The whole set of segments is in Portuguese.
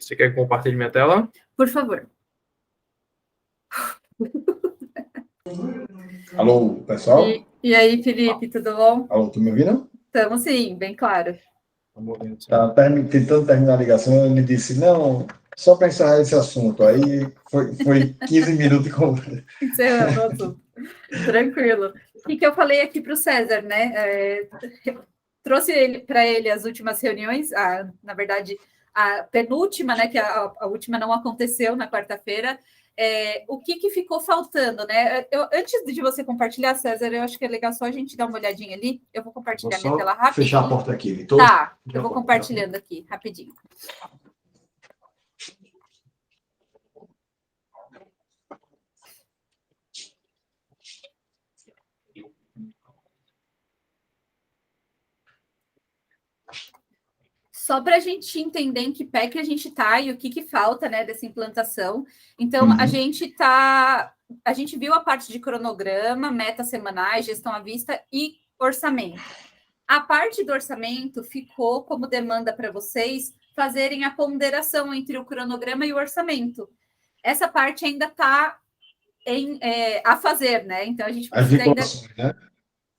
Você quer que compartilhe minha tela? Por favor. Alô, pessoal? E aí, Felipe, tudo bom? Alô, tu me ouvindo? Estamos sim, bem claro. Tá tentando terminar a ligação, ele disse, não, só para encerrar esse assunto. Aí foi 15 minutos de conversa. Encerrando o assunto. Tranquilo. O que eu falei aqui para o César, né? Trouxe para ele as últimas reuniões, na verdade, a penúltima, né? Que a última não aconteceu na quarta-feira. O que ficou faltando, né? Antes de você compartilhar, César, eu acho que é legal só a gente dar uma olhadinha ali. Eu vou compartilhar minha tela rapidinho. Fechar a porta aqui, Vitor. Tá, eu vou compartilhando aqui, rapidinho. Só para a gente entender em que pé que a gente está e o que falta, né, dessa implantação. Então, a gente viu a parte de cronograma, metas semanais, gestão à vista e orçamento. A parte do orçamento ficou como demanda para vocês fazerem a ponderação entre o cronograma e o orçamento. Essa parte ainda está a fazer, né? Então, a gente precisa ainda... Né?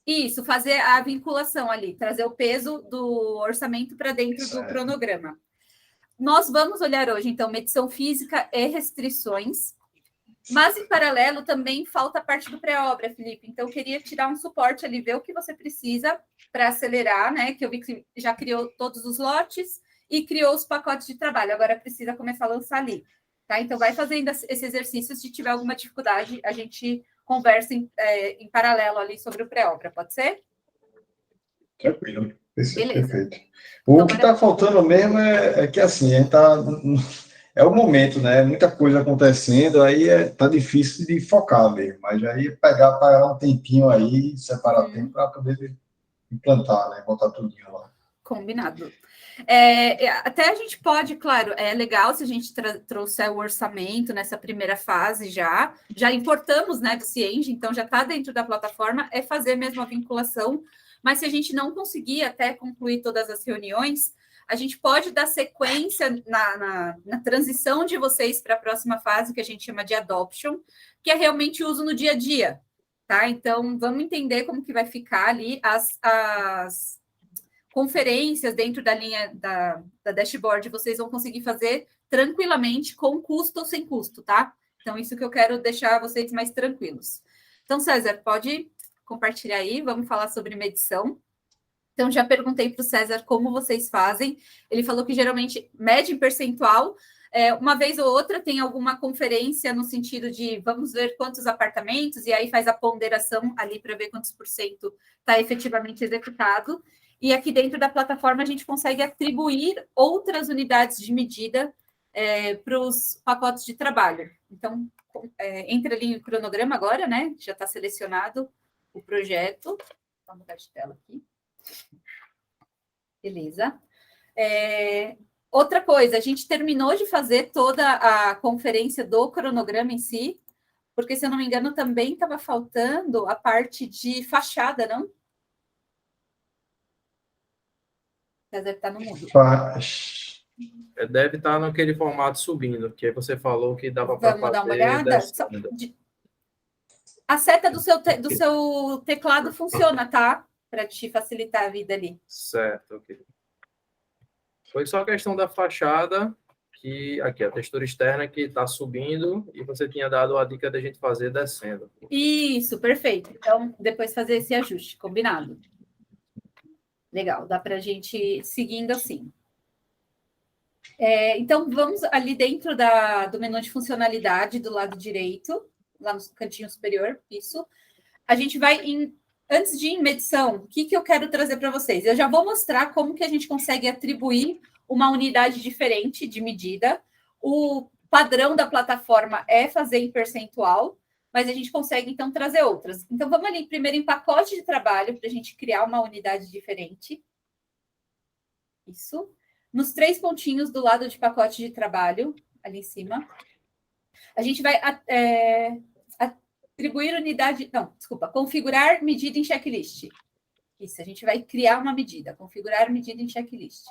Isso, fazer a vinculação ali, trazer o peso do orçamento para dentro do cronograma. Nós vamos olhar hoje, então, medição física e restrições, mas, em paralelo, também falta a parte do pré-obra, Felipe. Então, eu queria te dar um suporte ali, ver o que você precisa para acelerar, né? Que eu vi que já criou todos os lotes e criou os pacotes de trabalho. Agora precisa começar a lançar ali. Tá? Então, vai fazendo esse exercício. Se tiver alguma dificuldade, a gente conversa em paralelo ali sobre o pré-obra. Pode ser? Tranquilo. Beleza. Perfeito. O que está faltando mesmo é que, assim, a gente está... É o momento, né? Muita coisa acontecendo, aí tá difícil de focar mesmo. Mas aí pagar um tempinho aí, separar tempo para poder implantar, né? Botar tudinho lá. Combinado. Até a gente pode, claro, é legal se a gente trouxer o orçamento nessa primeira fase já importamos, né, do Cienge, então já está dentro da plataforma, é fazer mesmo a vinculação, mas se a gente não conseguir até concluir todas as reuniões, a gente pode dar sequência na transição de vocês para a próxima fase, que a gente chama de adoption, que é realmente uso no dia a dia, tá? Então, vamos entender como que vai ficar ali as conferências dentro da linha da dashboard, vocês vão conseguir fazer tranquilamente, com custo ou sem custo, tá? Então, isso que eu quero deixar vocês mais tranquilos. Então, César, pode compartilhar aí, vamos falar sobre medição. Então, já perguntei para o César como vocês fazem. Ele falou que geralmente mede em percentual. Uma vez ou outra tem alguma conferência no sentido de vamos ver quantos apartamentos, e aí faz a ponderação ali para ver quantos por cento está efetivamente executado. E aqui dentro da plataforma a gente consegue atribuir outras unidades de medida para os pacotes de trabalho. Então, entra ali no cronograma agora, né? Já está selecionado o projeto. Vou mudar de tela aqui. Beleza. Outra coisa, a gente terminou de fazer toda a conferência do cronograma em si, porque, se eu não me engano, também estava faltando a parte de fachada, não? César está no mudo. Deve estar naquele formato subindo, que aí você falou que dava para fazer. Vamos dar uma olhada? A seta do seu teclado funciona, tá? Para te facilitar a vida ali. Certo, ok. Foi só a questão da fachada, que aqui a textura externa que está subindo, e você tinha dado a dica da gente fazer descendo. Isso, perfeito. Então, depois fazer esse ajuste, combinado. Legal, dá para a gente ir seguindo assim. Então, vamos ali dentro do menu de funcionalidade do lado direito, lá no cantinho superior, isso. A gente vai antes de ir em medição, o que eu quero trazer para vocês? Eu já vou mostrar como que a gente consegue atribuir uma unidade diferente de medida. O padrão da plataforma é fazer em percentual, mas a gente consegue, então, trazer outras. Então, vamos ali primeiro em pacote de trabalho, para a gente criar uma unidade diferente. Isso. Nos 3 pontinhos do lado de pacote de trabalho, ali em cima, a gente vai atribuir unidade... Não, desculpa. Configurar medida em checklist. Isso, a gente vai criar uma medida. Configurar medida em checklist.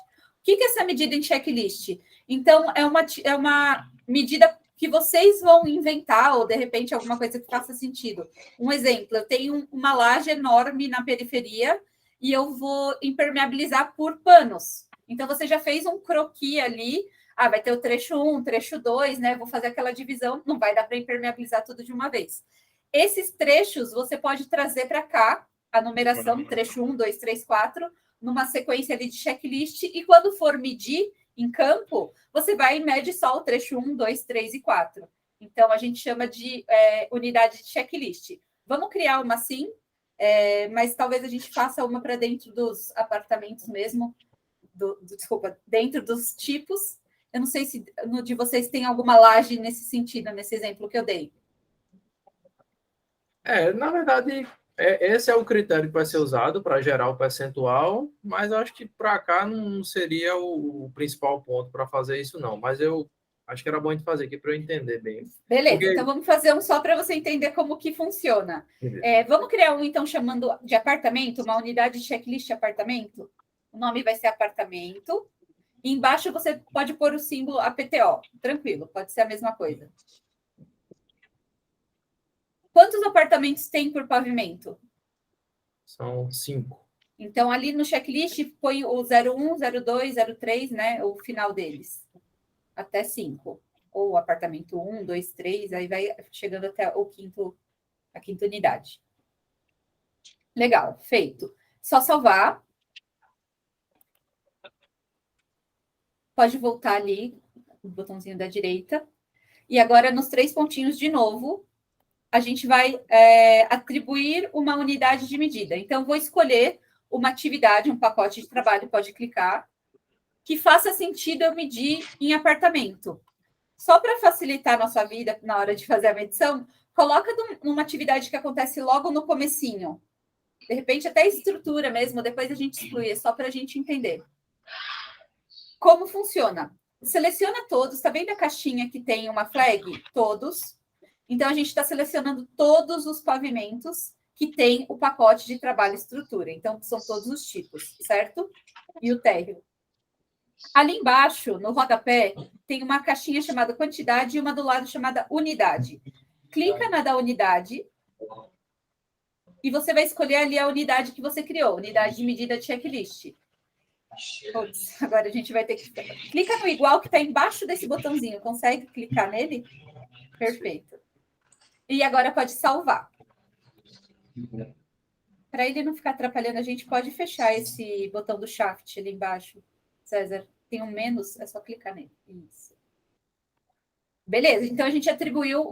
que é essa medida em checklist? Então, é uma medida que vocês vão inventar, ou de repente alguma coisa que faça sentido. Um exemplo, eu tenho uma laje enorme na periferia e eu vou impermeabilizar por panos. Então, você já fez um croquis ali, vai ter o trecho 1, trecho 2, né? Vou fazer aquela divisão, não vai dar para impermeabilizar tudo de uma vez. Esses trechos você pode trazer para cá, a numeração, trecho 1, 2, 3, 4, numa sequência ali de checklist, e quando for medir em campo, você vai e mede só o trecho 1, 2, 3 e 4. Então, a gente chama de unidade de checklist. Vamos criar uma assim, mas talvez a gente faça uma para dentro dos apartamentos mesmo, desculpa, dentro dos tipos. Eu não sei se no de vocês tem alguma laje nesse sentido, nesse exemplo que eu dei. Na verdade, esse é o critério que vai ser usado para gerar o percentual, mas eu acho que para cá não seria o principal ponto para fazer isso, não. Mas eu acho que era bom a gente fazer aqui para eu entender bem. Beleza, então vamos fazer um só para você entender como que funciona. Vamos criar um, então, chamando de apartamento, uma unidade de checklist apartamento. O nome vai ser apartamento. E embaixo você pode pôr o símbolo APTO. Tranquilo, pode ser a mesma coisa. Quantos apartamentos tem por pavimento? São 5. Então, ali no checklist, põe o 01, 02, 03, né? O final deles. Até 5. Ou apartamento 1, 2, 3, aí vai chegando até a quinta unidade. Legal, feito. Só salvar. Pode voltar ali, o botãozinho da direita. E agora, nos 3 pontinhos de novo, a gente vai atribuir uma unidade de medida. Então, vou escolher uma atividade, um pacote de trabalho, pode clicar, que faça sentido eu medir em apartamento. Só para facilitar a nossa vida na hora de fazer a medição, coloca numa atividade que acontece logo no comecinho. De repente, até a estrutura mesmo, depois a gente exclui, é só para a gente entender. Como funciona? Seleciona todos, está vendo a caixinha que tem uma flag? Todos. Então, a gente está selecionando todos os pavimentos que tem o pacote de trabalho e estrutura. Então, são todos os tipos, certo? E o térreo. Ali embaixo, no rodapé, tem uma caixinha chamada quantidade e uma do lado chamada unidade. Clica na da unidade e você vai escolher ali a unidade que você criou, unidade de medida checklist. Putz, agora a gente vai ter que... Clica no igual que está embaixo desse botãozinho. Consegue clicar nele? Perfeito. E agora pode salvar. Para ele não ficar atrapalhando, a gente pode fechar esse botão do shaft ali embaixo. César, tem um menos, é só clicar nele. Isso. Beleza, então a gente atribuiu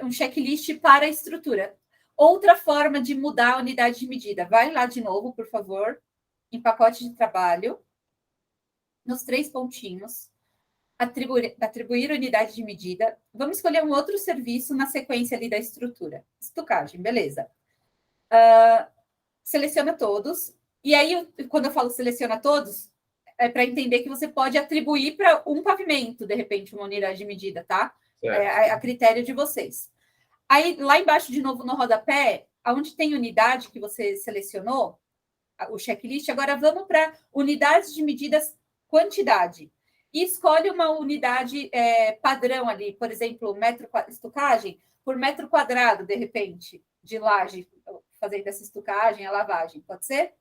um checklist para a estrutura. Outra forma de mudar a unidade de medida. Vai lá de novo, por favor, em pacote de trabalho, nos 3 pontinhos, atribuir unidade de medida. Vamos escolher um outro serviço na sequência ali da estrutura. Estucagem, beleza. Seleciona todos. E aí, quando eu falo seleciona todos, é para entender que você pode atribuir para um pavimento, de repente, uma unidade de medida, tá? A critério de vocês. Aí, lá embaixo, de novo, no rodapé, onde tem unidade que você selecionou, o checklist, agora vamos para unidades de medidas quantidade. E escolhe uma unidade padrão ali, por exemplo, estucagem por metro quadrado, de repente, de laje, fazendo essa estucagem, a lavagem, pode ser?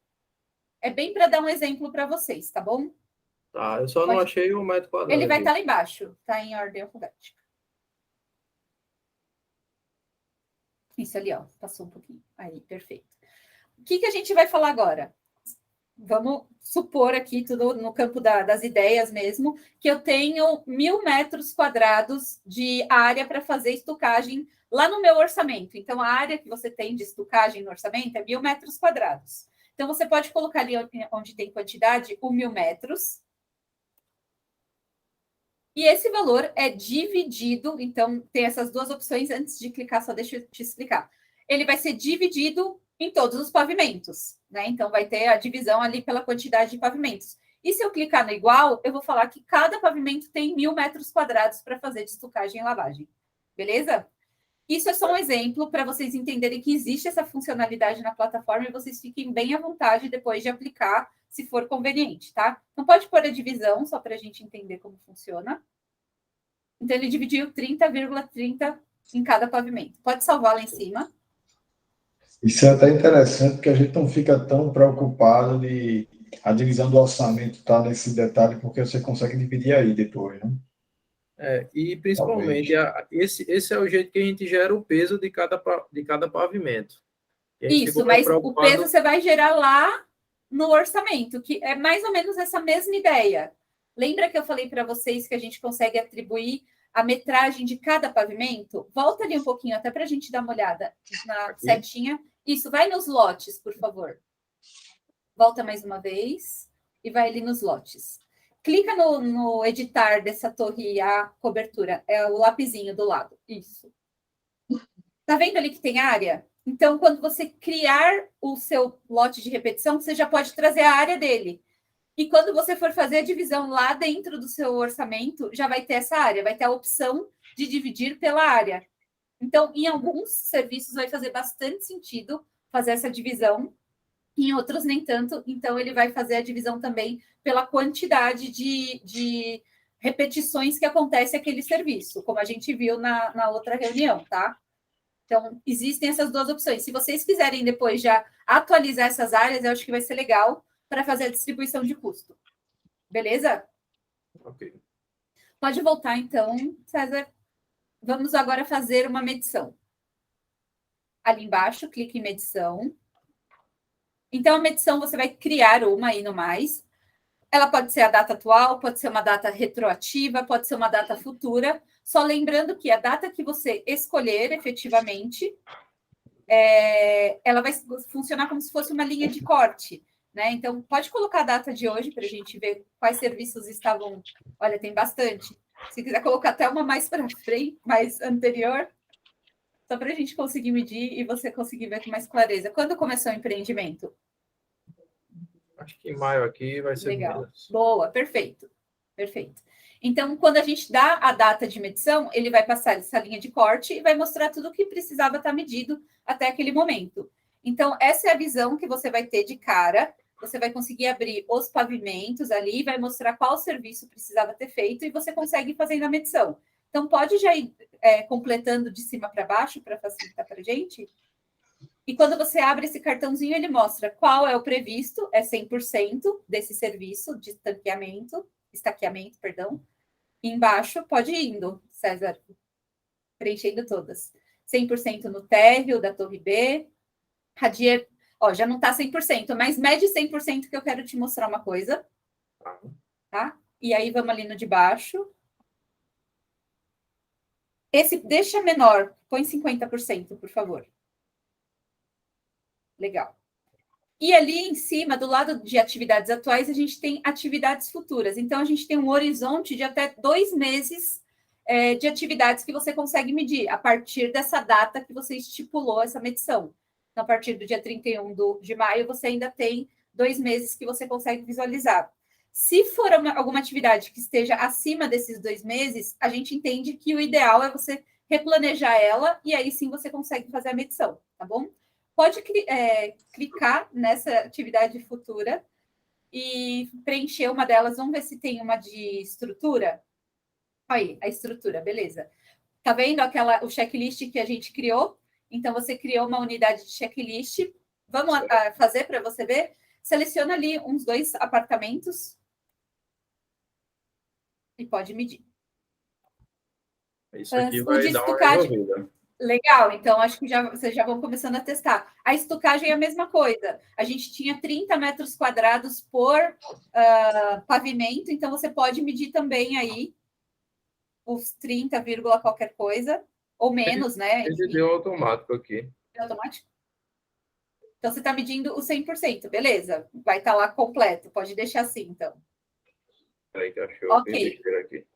É bem para dar um exemplo para vocês, tá bom? Tá, eu só não achei o metro quadrado. Ele vai estar lá embaixo, tá em ordem alfabética. Isso ali, ó, passou um pouquinho. Aí, perfeito. O que a gente vai falar agora? Vamos supor aqui, tudo no campo das ideias mesmo, que eu tenho 1.000 metros quadrados de área para fazer estucagem lá no meu orçamento. Então, a área que você tem de estucagem no orçamento é 1.000 metros quadrados. Então, você pode colocar ali onde tem quantidade, 1.000 metros. E esse valor é dividido, então, tem essas 2 opções. Antes de clicar, só deixa eu te explicar. Ele vai ser dividido em todos os pavimentos, né? Então, vai ter a divisão ali pela quantidade de pavimentos. E se eu clicar no igual, eu vou falar que cada pavimento tem 1.000 metros quadrados para fazer de estucagem e lavagem. Beleza? Isso é só um exemplo para vocês entenderem que existe essa funcionalidade na plataforma e vocês fiquem bem à vontade depois de aplicar, se for conveniente, tá? Não pode pôr a divisão, só para a gente entender como funciona. Então, ele dividiu 30,30 em cada pavimento. Pode salvar lá em cima. Isso é até interessante, porque a gente não fica tão preocupado de a divisão do orçamento estar nesse detalhe, porque você consegue dividir aí depois, né? E principalmente, esse é o jeito que a gente gera o peso de cada pavimento. Isso, mas o peso você vai gerar lá no orçamento, que é mais ou menos essa mesma ideia. Lembra que eu falei para vocês que a gente consegue atribuir a metragem de cada pavimento? Volta ali um pouquinho, até para a gente dar uma olhada na setinha. Isso, vai nos lotes, por favor. Volta mais uma vez e vai ali nos lotes. Clica no editar dessa torre, a cobertura, é o lapisinho do lado. Isso. Tá vendo ali que tem área? Então, quando você criar o seu lote de repetição, você já pode trazer a área dele. E quando você for fazer a divisão lá dentro do seu orçamento, já vai ter essa área, vai ter a opção de dividir pela área. Então, em alguns serviços vai fazer bastante sentido fazer essa divisão, em outros nem tanto. Então, ele vai fazer a divisão também pela quantidade de repetições que acontece aquele serviço, como a gente viu na outra reunião, tá? Então, existem essas duas opções. Se vocês quiserem depois já atualizar essas áreas, eu acho que vai ser legal para fazer a distribuição de custo. Beleza? Ok. Pode voltar, então, César. Vamos agora fazer uma medição. Ali embaixo, clique em medição. Então, a medição você vai criar uma aí no mais. Ela pode ser a data atual, pode ser uma data retroativa, pode ser uma data futura. Só lembrando que a data que você escolher efetivamente, ela vai funcionar como se fosse uma linha de corte, né? Então, pode colocar a data de hoje para a gente ver quais serviços estavam. Olha, tem bastante. Se quiser colocar até uma mais para frente, mais anterior, só para a gente conseguir medir e você conseguir ver com mais clareza. Quando começou o empreendimento? Acho que em maio aqui vai ser legal. menos. Boa, perfeito. Perfeito. Então, quando a gente dá a data de medição, ele vai passar essa linha de corte e vai mostrar tudo o que precisava estar medido até aquele momento. Então, essa é a visão que você vai ter de cara. Você vai conseguir abrir os pavimentos ali, vai mostrar qual serviço precisava ter feito e você consegue fazer a medição. Então, pode já ir completando de cima para baixo para facilitar para a gente? E quando você abre esse cartãozinho, ele mostra qual é o previsto, é 100% desse serviço de estaqueamento, perdão. E embaixo, pode ir indo, César, preenchendo todas. 100% no térreo da Torre B. Radier, já não está 100%, mas mede 100% que eu quero te mostrar uma coisa. Tá? E aí, vamos ali no de baixo. Esse deixa menor, põe 50%, por favor. Legal. E ali em cima, do lado de atividades atuais, a gente tem atividades futuras. Então, a gente tem um horizonte de até 2 meses de atividades que você consegue medir a partir dessa data que você estipulou essa medição. Então, a partir do dia 31 de maio, você ainda tem 2 meses que você consegue visualizar. Se for alguma atividade que esteja acima desses 2 meses, a gente entende que o ideal é você replanejar ela e aí sim você consegue fazer a medição, tá bom? Pode clicar nessa atividade futura e preencher uma delas. Vamos ver se tem uma de estrutura. Aí, a estrutura, beleza. Tá vendo o checklist que a gente criou? Então, você criou uma unidade de checklist. Vamos fazer para você ver? Seleciona ali uns 2 apartamentos e pode medir. Isso aqui vai dar uma resolvida. Legal, então acho que vocês já vão começando a testar. A estucagem é a mesma coisa. A gente tinha 30 metros quadrados por pavimento, então você pode medir também aí os 30, qualquer coisa, ou menos, né? Ele deu automático aqui. Deu automático? Então você está medindo o 100%, beleza. Vai estar lá completo, pode deixar assim, então. Peraí que achou. Ok. Aqui.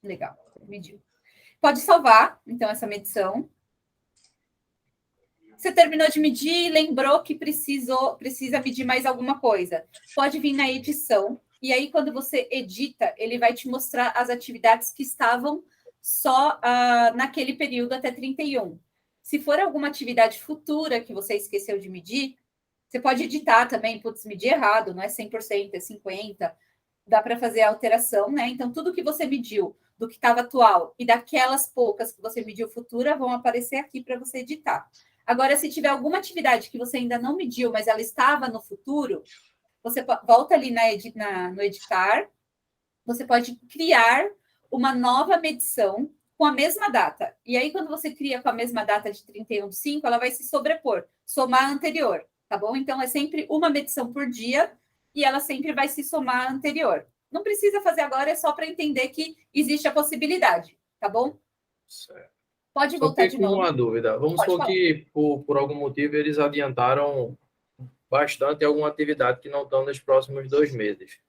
Legal, mediu. Pode salvar, então, essa medição. Você terminou de medir e lembrou que precisa medir mais alguma coisa. Pode vir na edição e aí quando você edita, ele vai te mostrar as atividades que estavam só naquele período até 31. Se for alguma atividade futura que você esqueceu de medir, você pode editar também, putz, medir errado, não é 100%, é 50%, dá para fazer a alteração, né? Então, tudo que você mediu do que estava atual e daquelas poucas que você mediu futura vão aparecer aqui para você editar. Agora, se tiver alguma atividade que você ainda não mediu, mas ela estava no futuro, você volta ali no editar, você pode criar uma nova medição com a mesma data. E aí, quando você cria com a mesma data de 31/5, ela vai se sobrepor, somar a anterior, tá bom? Então, é sempre uma medição por dia e ela sempre vai se somar à anterior. Não precisa fazer agora, é só para entender que existe a possibilidade, tá bom? Certo. Pode Só voltar de fiquei com novo. uma dúvida. Vamos supor que, por algum motivo, eles adiantaram bastante alguma atividade que não estão nos próximos 2 meses.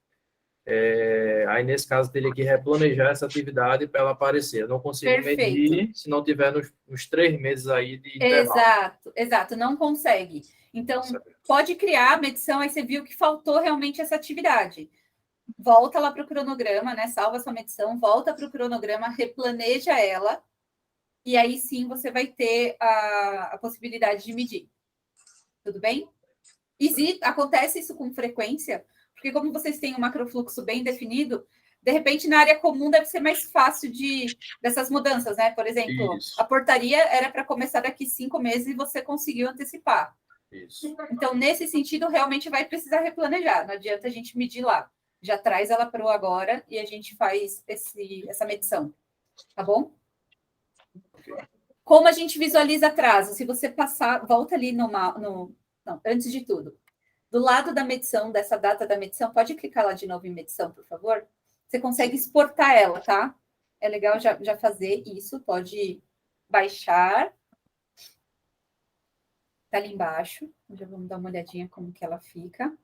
Aí, nesse caso, teria que replanejar essa atividade para ela aparecer. Eu não consigo medir se não tiver nos 3 meses aí de intervalo. Exato, não consegue. Então, pode criar a medição, aí você viu que faltou realmente essa atividade. Volta lá para o cronograma, né? Salva sua medição, volta para o cronograma, replaneja ela, e aí sim você vai ter a possibilidade de medir. Tudo bem? Acontece isso com frequência, porque como vocês têm um macrofluxo bem definido, de repente na área comum deve ser mais fácil dessas mudanças, né? Por exemplo, a portaria era para começar daqui 5 meses e você conseguiu antecipar. Isso. Então, nesse sentido, realmente vai precisar replanejar. Não adianta a gente medir lá. Já traz ela para o agora e a gente faz essa medição. Tá bom? Como a gente visualiza atraso? Se você passar, volta ali não, antes de tudo. Do lado da medição, dessa data da medição, pode clicar lá de novo em medição, por favor? Você consegue exportar ela, tá? É legal já fazer isso. Pode baixar. Tá ali embaixo. Já vamos dar uma olhadinha como que ela fica.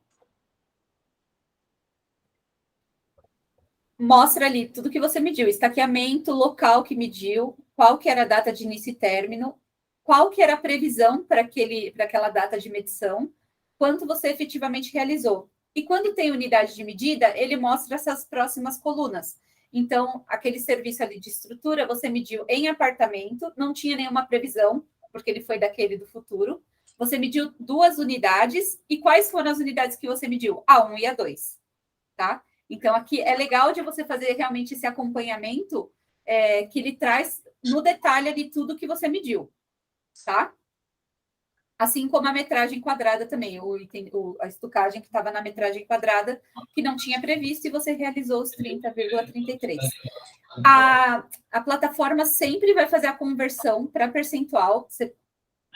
Mostra ali tudo que você mediu, estaqueamento, local que mediu, qual que era a data de início e término, qual que era a previsão para aquela data de medição, quanto você efetivamente realizou. E quando tem unidade de medida, ele mostra essas próximas colunas. Então, aquele serviço ali de estrutura, você mediu em apartamento, não tinha nenhuma previsão, porque ele foi daquele do futuro. Você mediu 2 unidades, e quais foram as unidades que você mediu? A 1 e a 2, tá? Então, aqui é legal de você fazer realmente esse acompanhamento que ele traz no detalhe de tudo que você mediu, tá? Assim como a metragem quadrada também, a estocagem que estava na metragem quadrada, que não tinha previsto, e você realizou os 30,33. A plataforma sempre vai fazer a conversão para percentual, você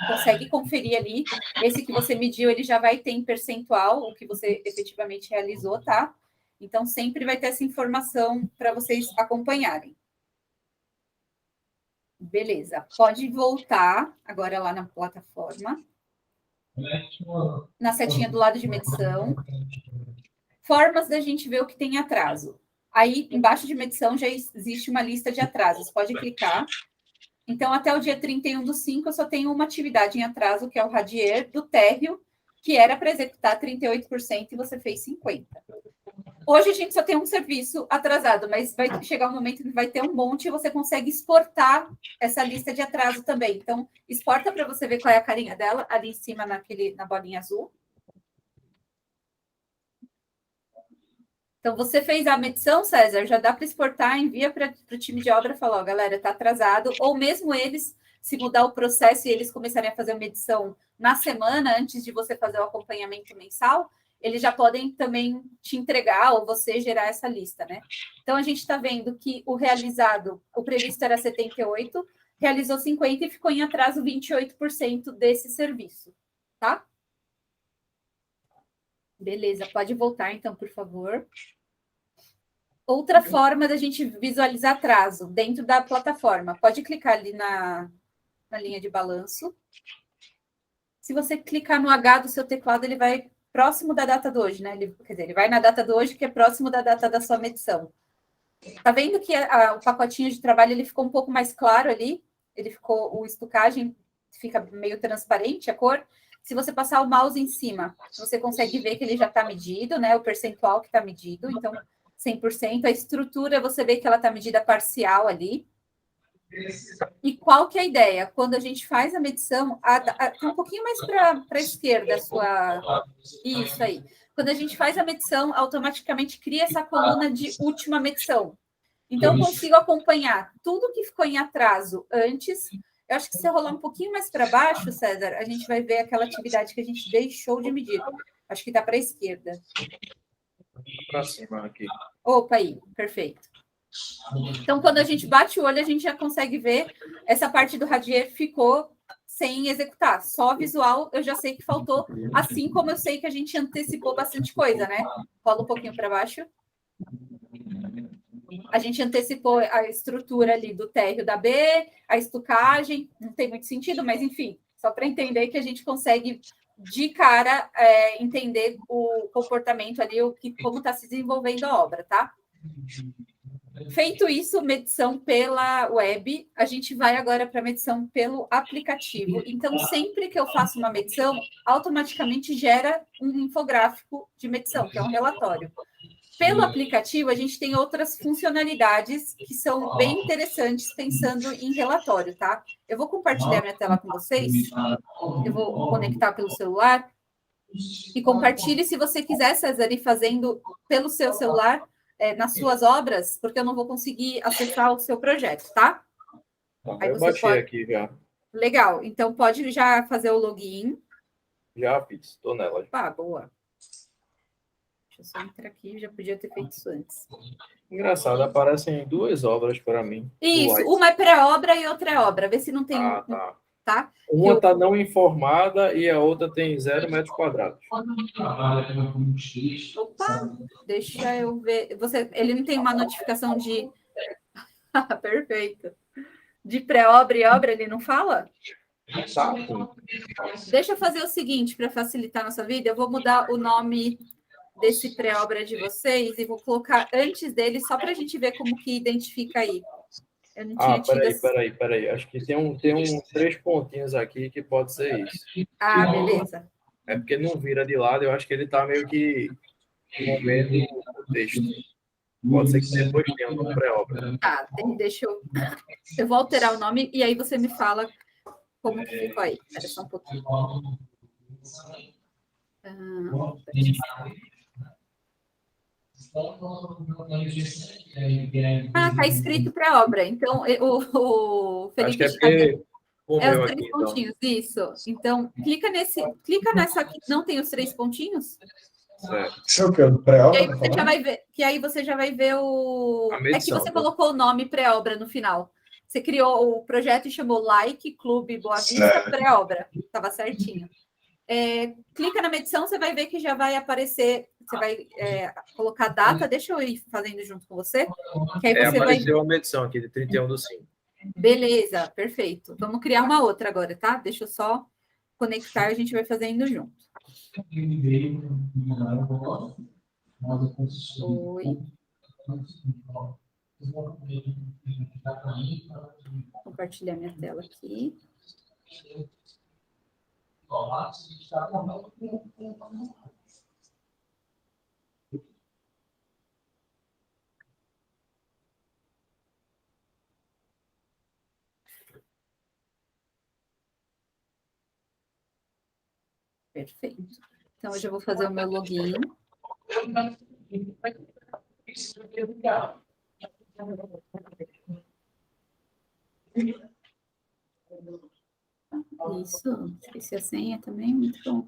consegue conferir ali, esse que você mediu, ele já vai ter em percentual o que você efetivamente realizou, tá? Então, sempre vai ter essa informação para vocês acompanharem. Beleza. Pode voltar agora lá na plataforma. Na setinha do lado de medição. Formas da gente ver o que tem atraso. Aí, embaixo de medição, já existe uma lista de atrasos. Pode clicar. Então, até o dia 31/5, eu só tenho uma atividade em atraso, que é o Radier do térreo, que era para executar 38% e você fez 50%. Hoje a gente só tem um serviço atrasado, mas vai chegar um momento que vai ter um monte e você consegue exportar essa lista de atraso também. Então, exporta para você ver qual é a carinha dela, ali em cima na bolinha azul. Então, você fez a medição, César, já dá para exportar, envia para o time de obra e fala, ó, galera, está atrasado. Ou mesmo eles, se mudar o processo e eles começarem a fazer a medição na semana, antes de você fazer o acompanhamento mensal, eles já podem também te entregar ou você gerar essa lista, né? Então, a gente está vendo que o realizado, o previsto era 78%, realizou 50% e ficou em atraso 28% desse serviço, tá? Beleza, pode voltar então, por favor. Outra forma da gente visualizar atraso dentro da plataforma. Pode clicar ali na linha de balanço. Se você clicar no H do seu teclado, ele vai próximo da data de hoje, né? Quer dizer, ele vai na data de hoje, que é próximo da data da sua medição. Tá vendo que o pacotinho de trabalho ele ficou um pouco mais claro ali? O estocagem fica meio transparente a cor. Se você passar o mouse em cima, você consegue ver que ele já está medido, né? O percentual que está medido. Então, 100%. A estrutura, você vê que ela está medida parcial ali. E qual que é a ideia? Quando a gente faz a medição, tem um pouquinho mais para a esquerda a sua... Isso aí. Quando a gente faz a medição, automaticamente cria essa coluna de última medição. Então, eu consigo acompanhar tudo que ficou em atraso antes. Eu acho que se eu rolar um pouquinho mais para baixo, César, a gente vai ver aquela atividade que a gente deixou de medir. Acho que está para a esquerda. Para cima aqui. Opa, aí, perfeito. Então, quando a gente bate o olho, a gente já consegue ver essa parte do radier ficou sem executar. Só visual, eu já sei que faltou, assim como eu sei que a gente antecipou bastante coisa, né? Rola um pouquinho para baixo. A gente antecipou a estrutura ali do térreo da B, a estucagem, não tem muito sentido, mas enfim, só para entender que a gente consegue, de cara, entender o comportamento ali, como está se desenvolvendo a obra, tá? Feito isso, medição pela web, a gente vai agora para a medição pelo aplicativo. Então, sempre que eu faço uma medição, automaticamente gera um infográfico de medição, que é um relatório. Pelo aplicativo, a gente tem outras funcionalidades que são bem interessantes pensando em relatório, tá? Eu vou compartilhar minha tela com vocês. Eu vou conectar pelo celular. E compartilhe se você quiser, César, ir fazendo pelo seu celular, nas suas obras, porque eu não vou conseguir acessar o seu projeto, tá? Aí eu baixei aqui já. Legal. Então, pode já fazer o login. Já fiz, estou nela. Ah, boa. Deixa eu só entrar aqui, já podia ter feito isso antes. Engraçado, aparecem duas obras para mim. Isso, uma é pré-obra e outra é obra. Vê se não tem... tá. Tá? Uma está não informada e a outra tem 0 metros quadrados. Opa, deixa eu ver. Ele não tem uma notificação de... Perfeito. De pré-obra e obra, ele não fala? Tá. Deixa eu fazer o seguinte, para facilitar a nossa vida, eu vou mudar o nome desse pré-obra de vocês e vou colocar antes dele, só para a gente ver como que identifica aí. Eu não tinha tido... Peraí. Acho que tem uns 3 pontinhos aqui que pode ser isso. Ah, beleza. É porque não vira de lado, eu acho que ele está meio que movendo o texto. Pode ser que depois tenha um pré-obra. Tá, deixa eu... Eu vou alterar o nome e aí você me fala como que ficou aí. Espera só um pouquinho. Tá escrito pré-obra. Então, o Felipe... Acho que é porque... os 3 pontinhos, então. Isso. Então, clica nessa aqui. Não tem os 3 pontinhos? Certo. Isso é o que? Pré-obra? Que aí você já vai ver o... Medição, é que você colocou o nome pré-obra no final. Você criou o projeto e chamou Like Clube Boa Vista Pré-obra. Estava certinho. Clica na medição, você vai ver que já vai aparecer... Você vai colocar a data. Deixa eu ir fazendo junto com você. Que aí você apareceu a medição aqui, de 31/5. Beleza, perfeito. Vamos criar uma outra agora, tá? Deixa eu só conectar, a gente vai fazendo junto. Oi. Vou compartilhar minha tela aqui. Perfeito. Então, hoje eu vou fazer o meu login. Isso, esqueci a senha também, muito bom.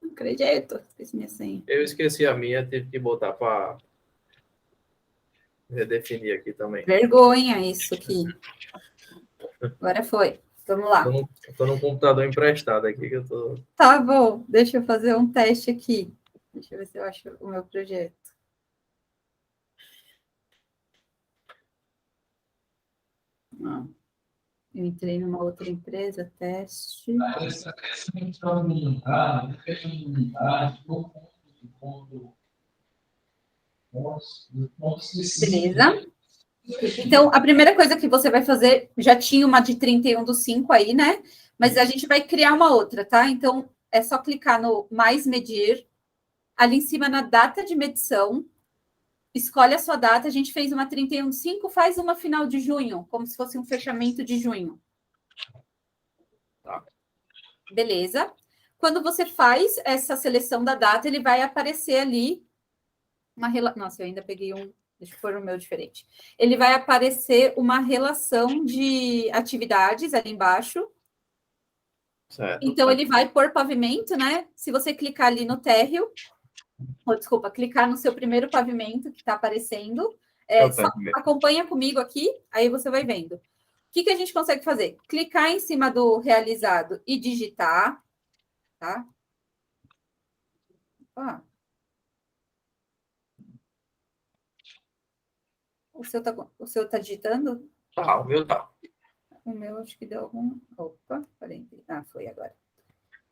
Não acredito, esqueci minha senha. Eu esqueci a minha, tive que botar para redefinir aqui também. Vergonha isso aqui. Agora foi. Vamos lá. Estou num computador emprestado aqui que eu tô... Tá bom, deixa eu fazer um teste aqui. Deixa eu ver se eu acho o meu projeto. Não. Eu entrei numa outra empresa, teste. Beleza? Então, a primeira coisa que você vai fazer, já tinha uma de 31/5 aí, né? Mas a gente vai criar uma outra, tá? Então, é só clicar no mais medir, ali em cima na data de medição, escolhe a sua data, a gente fez uma 31/5, faz uma final de junho, como se fosse um fechamento de junho. Tá. Beleza? Quando você faz essa seleção da data, ele vai aparecer ali uma relação. Nossa, eu ainda peguei um. Deixa eu pôr o meu diferente. Ele vai aparecer uma relação de atividades ali embaixo. Certo. Então, ele vai por pavimento, né? Se você clicar ali no térreo, ou desculpa, clicar no seu primeiro pavimento que está aparecendo, só acompanha comigo aqui, aí você vai vendo. O que a gente consegue fazer? Clicar em cima do realizado e digitar, tá? O seu tá digitando? Tá, o meu tá. O meu acho que deu algum... Opa, 40... foi agora.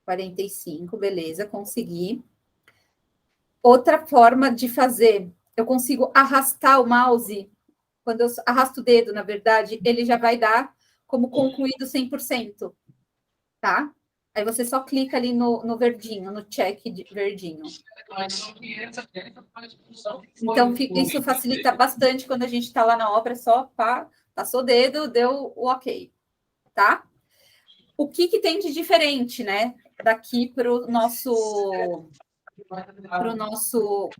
45, beleza, consegui. Outra forma de fazer, eu consigo arrastar o mouse. Quando eu arrasto o dedo, na verdade, ele já vai dar como concluído 100%, tá? Aí você só clica ali no verdinho, no check de verdinho. Então, isso facilita bastante quando a gente está lá na obra, só passou o dedo, deu o ok, tá? O que tem de diferente, né? Daqui para o nosso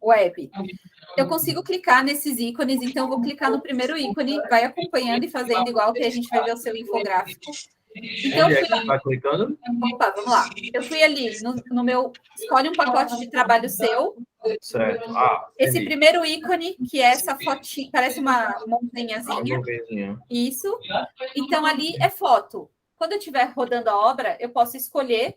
web. Eu consigo clicar nesses ícones, então vou clicar no primeiro ícone, vai acompanhando e fazendo igual que a gente vai ver o seu infográfico. Então, onde é que você vai clicando? Opa, vamos lá. Eu fui ali no meu... Escolhe um pacote de trabalho seu. Certo. Esse primeiro ícone, que é essa fotinha, parece uma montanhazinha. Isso. Então, ali é foto. Quando eu estiver rodando a obra, eu posso escolher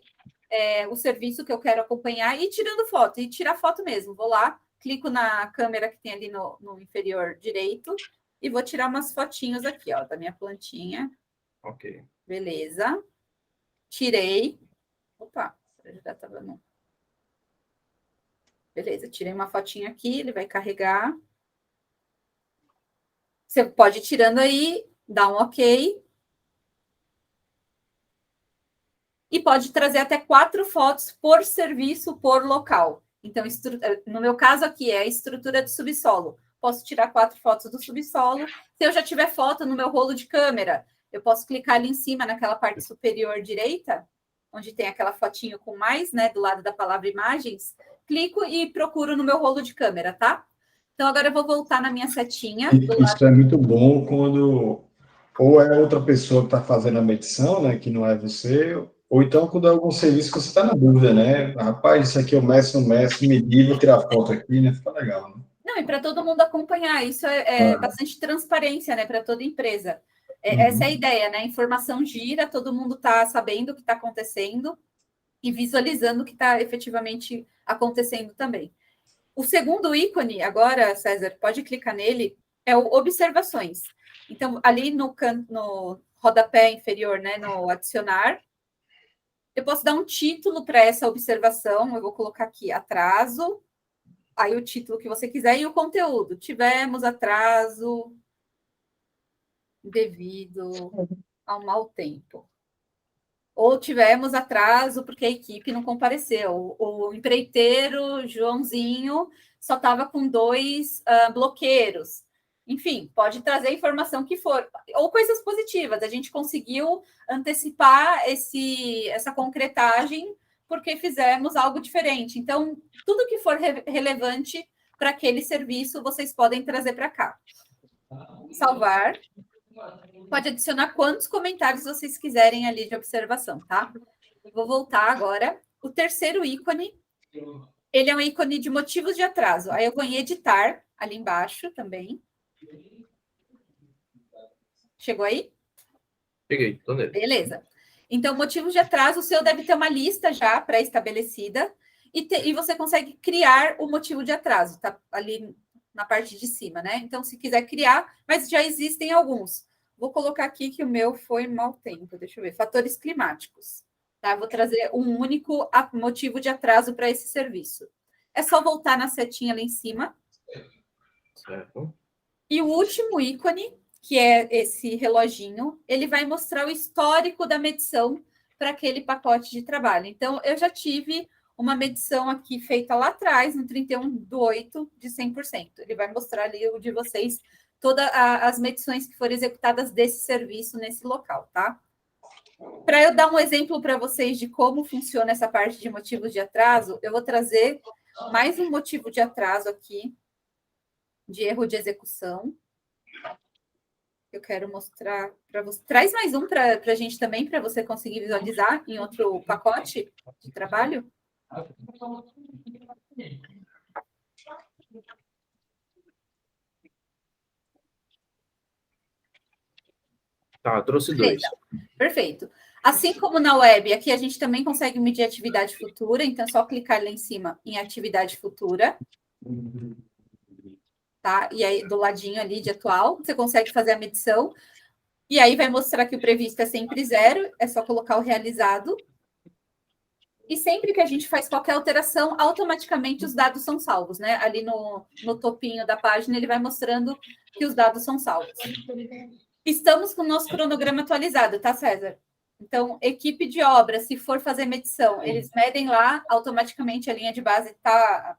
o serviço que eu quero acompanhar e ir tirando foto. E tirar foto mesmo. Vou lá, clico na câmera que tem ali no inferior direito e vou tirar umas fotinhos aqui, ó, da minha plantinha. Ok. Beleza. Tirei. Opa, já estava no... Beleza, tirei uma fotinha aqui, ele vai carregar. Você pode ir tirando aí, dá um ok. E pode trazer até 4 fotos por serviço, por local. Então, no meu caso aqui, é a estrutura do subsolo. Posso tirar 4 fotos do subsolo. Se eu já tiver foto no meu rolo de câmera, eu posso clicar ali em cima, naquela parte superior direita, onde tem aquela fotinho com mais, né, do lado da palavra imagens, clico e procuro no meu rolo de câmera, tá? Então, agora eu vou voltar na minha setinha. Isso é muito bom quando ou é outra pessoa que está fazendo a medição, né, que não é você, ou então quando é algum serviço que você está na dúvida, né? Rapaz, isso aqui eu meço, não meço, medir, vou tirar foto aqui, né? Fica legal, né? Não, e para todo mundo acompanhar, isso é bastante transparência, né, para toda empresa. Essa é a ideia, né? A informação gira, todo mundo está sabendo o que está acontecendo e visualizando o que está efetivamente acontecendo também. O segundo ícone, agora, César, pode clicar nele, é o Observações. Então, ali no rodapé inferior, né, no adicionar, eu posso dar um título para essa observação, eu vou colocar aqui, atraso, aí o título que você quiser e o conteúdo. Tivemos atraso devido ao mau tempo. Ou tivemos atraso porque a equipe não compareceu. O empreiteiro, Joãozinho, só estava com 2 bloqueiros. Enfim, pode trazer a informação que for. Ou coisas positivas. A gente conseguiu antecipar essa concretagem porque fizemos algo diferente. Então, tudo que for relevante para aquele serviço, vocês podem trazer para cá. Salvar. Pode adicionar quantos comentários vocês quiserem ali de observação, tá? Vou voltar agora. O terceiro ícone, ele é um ícone de motivos de atraso. Aí eu vou em editar, ali embaixo também. Chegou aí? Cheguei, tô nele. Beleza. Então, motivos de atraso, o seu deve ter uma lista já pré-estabelecida e você consegue criar o motivo de atraso, tá? Ali na parte de cima, né? Então, se quiser criar, mas já existem alguns. Vou colocar aqui que o meu foi mau tempo. Deixa eu ver. Fatores climáticos. Tá? Vou trazer um único motivo de atraso para esse serviço. É só voltar na setinha lá em cima. Certo. E o último ícone, que é esse reloginho, ele vai mostrar o histórico da medição para aquele pacote de trabalho. Então, eu já tive uma medição aqui feita lá atrás, no 31/8, de 100%. Ele vai mostrar ali o de vocês, todas as medições que foram executadas desse serviço nesse local, tá? Para eu dar um exemplo para vocês de como funciona essa parte de motivos de atraso, eu vou trazer mais um motivo de atraso aqui, de erro de execução. Eu quero mostrar para você. Traz mais um para a gente também, para você conseguir visualizar em outro pacote de trabalho. Tá, trouxe 2. Perfeito. Assim como na web, aqui a gente também consegue medir atividade futura, então é só clicar lá em cima em atividade futura. Tá? E aí, do ladinho ali de atual, você consegue fazer a medição. E aí vai mostrar que o previsto é sempre 0, é só colocar o realizado. E sempre que a gente faz qualquer alteração, automaticamente os dados são salvos, né? Ali no topinho da página, ele vai mostrando que os dados são salvos. Estamos com o nosso cronograma atualizado, tá, César? Então, equipe de obra, se for fazer medição, eles medem lá, automaticamente a linha de base está...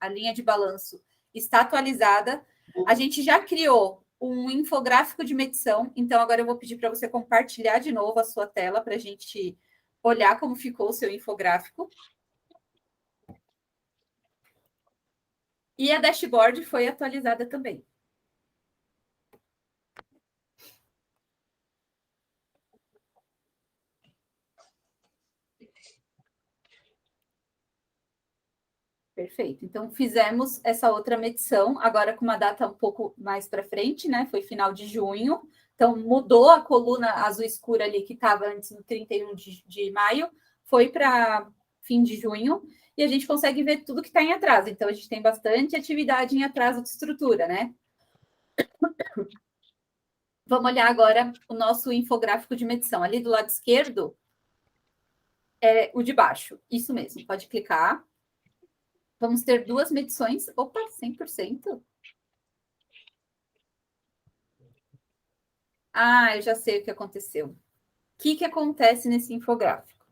a linha de balanço está atualizada. A gente já criou um infográfico de medição, então agora eu vou pedir para você compartilhar de novo a sua tela para a gente olhar como ficou o seu infográfico. E a dashboard foi atualizada também. Perfeito. Então, fizemos essa outra medição, agora com uma data um pouco mais para frente, né? Foi final de junho. Então, mudou a coluna azul escura ali, que estava antes no 31 de maio, foi para fim de junho, e a gente consegue ver tudo que está em atraso. Então, a gente tem bastante atividade em atraso de estrutura, né? Vamos olhar agora o nosso infográfico de medição. Ali do lado esquerdo é o de baixo. Isso mesmo, pode clicar. Vamos ter 2 medições. Opa, 100%. Ah, eu já sei o que aconteceu. O que acontece nesse infográfico?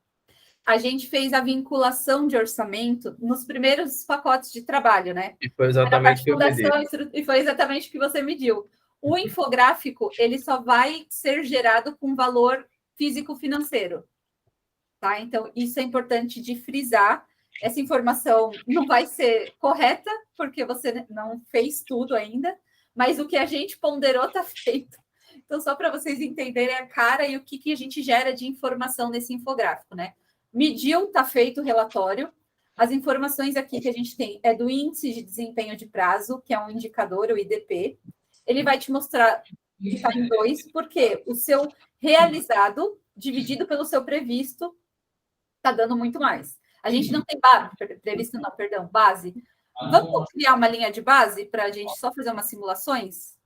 A gente fez a vinculação de orçamento nos primeiros pacotes de trabalho, né? E foi exatamente o que eu pedi. E foi exatamente o que você mediu. O infográfico, ele só vai ser gerado com valor físico-financeiro. Tá? Então, isso é importante de frisar. Essa informação não vai ser correta, porque você não fez tudo ainda, mas o que a gente ponderou está feito. Então, só para vocês entenderem a cara e o que a gente gera de informação nesse infográfico, né? Mediu, está feito o relatório. As informações aqui que a gente tem é do índice de desempenho de prazo, que é um indicador, o IDP. Ele vai te mostrar que está em 2, porque o seu realizado dividido pelo seu previsto está dando muito mais. A gente não tem previsto, não, perdão, base. Vamos criar uma linha de base para a gente só fazer umas simulações?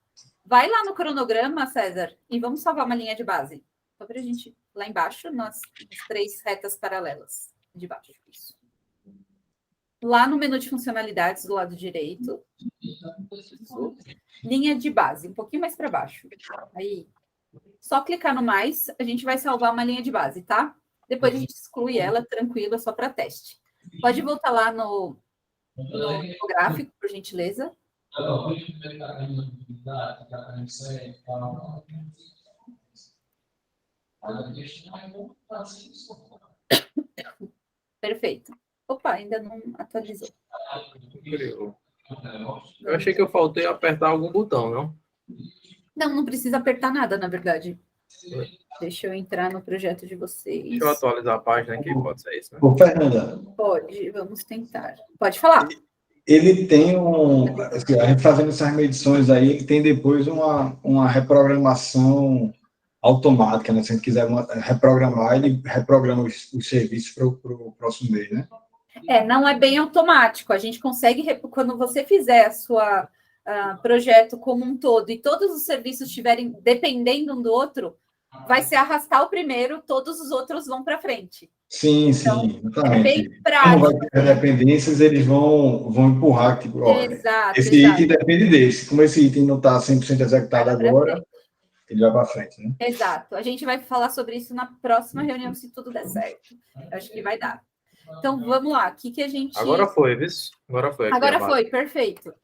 Vai lá no cronograma, César, e vamos salvar uma linha de base. Só para a gente, lá embaixo, nas 3 retas paralelas de baixo. Isso. Lá no menu de funcionalidades, do lado direito. Isso. Linha de base, um pouquinho mais para baixo. Aí, só clicar no mais, a gente vai salvar uma linha de base, tá? Depois a gente exclui ela, tranquilo, é só para teste. Pode voltar lá no gráfico, por gentileza. Perfeito. Opa, ainda não atualizou. Eu achei que eu faltei apertar algum botão, não? Não precisa apertar nada, na verdade. Deixa eu entrar no projeto de vocês. Deixa eu atualizar a página aqui, pode ser isso, né? Ô, Fernanda. Pode, vamos tentar. Pode falar. Ele tem a gente fazendo essas medições aí, ele tem depois uma reprogramação automática, né? Se a gente quiser reprogramar, ele reprograma os serviços para o próximo mês, né? Não é bem automático. A gente consegue, quando você fizer a sua projeto como um todo e todos os serviços estiverem dependendo um do outro, vai ser arrastar o primeiro, todos os outros vão para frente. Sim, Então, sim, exatamente. bem prático. Como vai ter dependências, eles vão empurrar, tipo, ó, Exato, esse exato. item depende desse. Como esse item não está 100% executado Vai pra agora, frente. ele vai para frente, né? Exato. A gente vai falar sobre isso na próxima reunião, se tudo der certo. Acho que vai dar. Então, vamos lá. O que a gente... Agora foi, viu? Agora foi aqui Agora a base. foi, perfeito.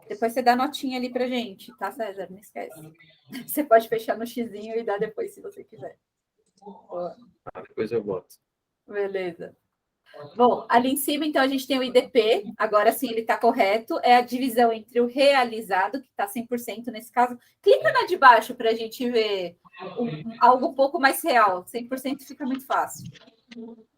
Depois você dá notinha ali pra gente, tá, César? Não esquece. Você pode fechar no xizinho e dar depois, se você quiser. Boa. Depois eu boto. Beleza. Bom, ali em cima, então, a gente tem o IDP. Agora sim, ele está correto. É a divisão entre o realizado, que está 100% nesse caso. Clica na de baixo para a gente ver algo um pouco mais real. 100% fica muito fácil.